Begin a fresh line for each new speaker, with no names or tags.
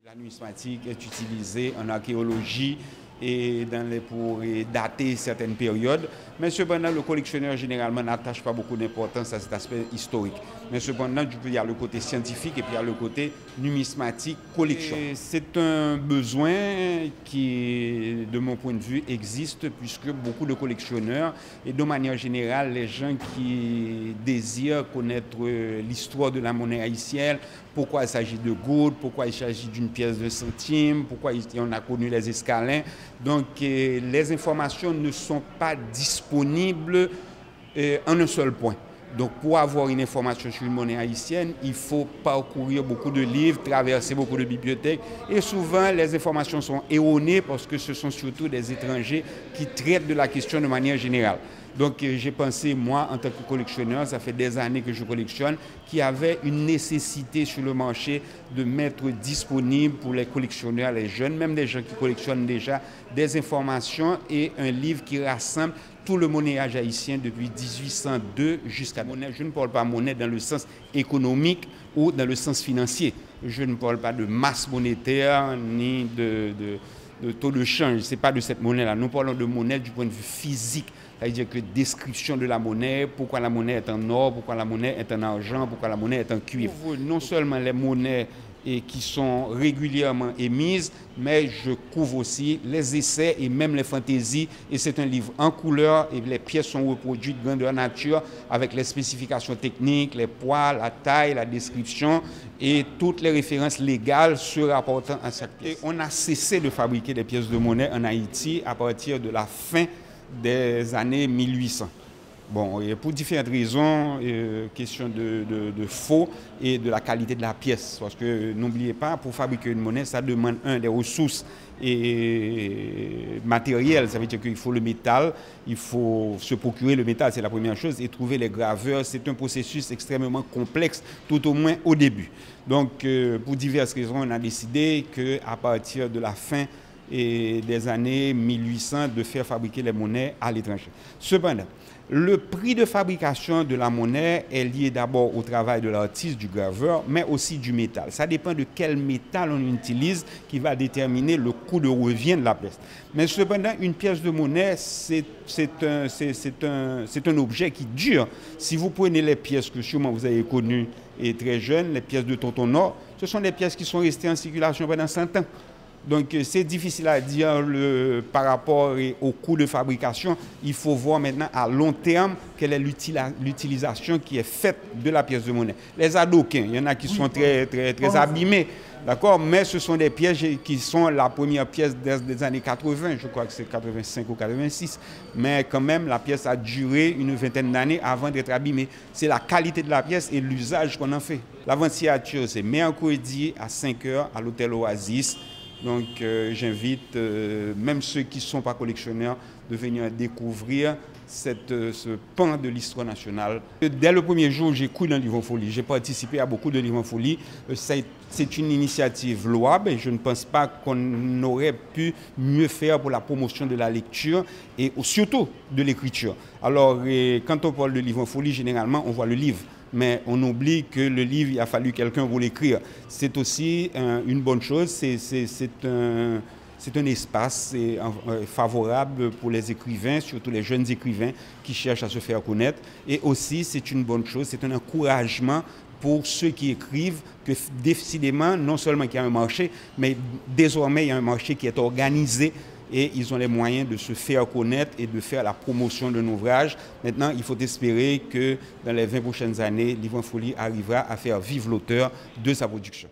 La numismatique est utilisée en archéologie et pour dater certaines périodes. Mais cependant, le collectionneur généralement n'attache pas beaucoup d'importance à cet aspect historique. Mais cependant, il y a le côté scientifique et puis il y a le côté numismatique, collection. C'est un besoin qui, de mon point de vue, existe puisque beaucoup de collectionneurs et de manière générale, les gens qui désirent connaître l'histoire de la monnaie haïtienne, pourquoi il s'agit de gouttes, pourquoi il s'agit d'une pièce de centime, pourquoi on a connu les escalins. Donc les informations ne sont pas disponibles en un seul point. Donc pour avoir une information sur une monnaie haïtienne, il faut parcourir beaucoup de livres, traverser beaucoup de bibliothèques. Et souvent, les informations sont erronées parce que ce sont surtout des étrangers qui traitent de la question de manière générale. Donc j'ai pensé, moi, en tant que collectionneur, ça fait des années que je collectionne, qu'il y avait une nécessité sur le marché de mettre disponible pour les collectionneurs, les jeunes, même des gens qui collectionnent déjà, des informations et un livre qui rassemble tout le monnayage haïtien depuis 1802 jusqu'à monnaie. Je ne parle pas monnaie dans le sens économique ou dans le sens financier. Je ne parle pas de masse monétaire ni de taux de change. Ce n'est pas de cette monnaie-là. Nous parlons de monnaie du point de vue physique. C'est-à-dire que description de la monnaie, pourquoi la monnaie est en or, pourquoi la monnaie est en argent, pourquoi la monnaie est en cuivre. Non seulement les monnaies qui sont régulièrement émises, mais je couvre aussi les essais et même les fantaisies. Et c'est un livre en couleur et les pièces sont reproduites grandeur nature avec les spécifications techniques, les poids, la taille, la description et toutes les références légales se rapportant à chaque pièce. Et on a cessé de fabriquer des pièces de monnaie en Haïti à partir de la fin des années 1800. Bon, et pour différentes raisons, question de faux et de la qualité de la pièce. Parce que n'oubliez pas, pour fabriquer une monnaie, ça demande des ressources et matérielles. Ça veut dire qu'il faut le métal, il faut se procurer le métal, c'est la première chose, et trouver les graveurs. C'est un processus extrêmement complexe, tout au moins au début. Donc, pour diverses raisons, on a décidé qu'à partir de la fin des années 1800 de faire fabriquer les monnaies à l'étranger. Cependant, le prix de fabrication de la monnaie est lié d'abord au travail de l'artiste, du graveur, mais aussi du métal. Ça dépend de quel métal on utilise qui va déterminer le coût de revient de la pièce. Mais cependant, une pièce de monnaie, c'est un objet qui dure. Si vous prenez les pièces que sûrement vous avez connues et très jeunes, les pièces de Tonton Nord, ce sont des pièces qui sont restées en circulation pendant 100 ans. Donc c'est difficile à dire par rapport au coût de fabrication. Il faut voir maintenant à long terme quelle est l'utilisation qui est faite de la pièce de monnaie. Les adoquins, il y en a qui sont très abîmés, d'accord, mais ce sont des pièces qui sont la première pièce des années 80, je crois que c'est 85 ou 86. Mais quand même, la pièce a duré une vingtaine d'années avant d'être abîmée. C'est la qualité de la pièce et l'usage qu'on en fait. L'avant-signature, c'est mercredi à 5 h à l'hôtel Oasis. Donc j'invite même ceux qui ne sont pas collectionneurs de venir découvrir ce pan de l'histoire nationale. Dès le premier jour, j'ai couru dans Livre en Folie. J'ai participé à beaucoup de Livres en Folie. C'est une initiative louable et je ne pense pas qu'on aurait pu mieux faire pour la promotion de la lecture et surtout de l'écriture. Alors quand on parle de Livre en Folie, généralement on voit le livre. Mais on oublie que le livre, il a fallu quelqu'un pour l'écrire. C'est aussi une bonne chose, c'est un espace favorable pour les écrivains, surtout les jeunes écrivains qui cherchent à se faire connaître. Et aussi, c'est une bonne chose, c'est un encouragement pour ceux qui écrivent, que décidément, non seulement qu'il y a un marché, mais désormais, il y a un marché qui est organisé et ils ont les moyens de se faire connaître et de faire la promotion d'un ouvrage. Maintenant, il faut espérer que dans les 20 prochaines années, Livre en Folie arrivera à faire vivre l'auteur de sa production.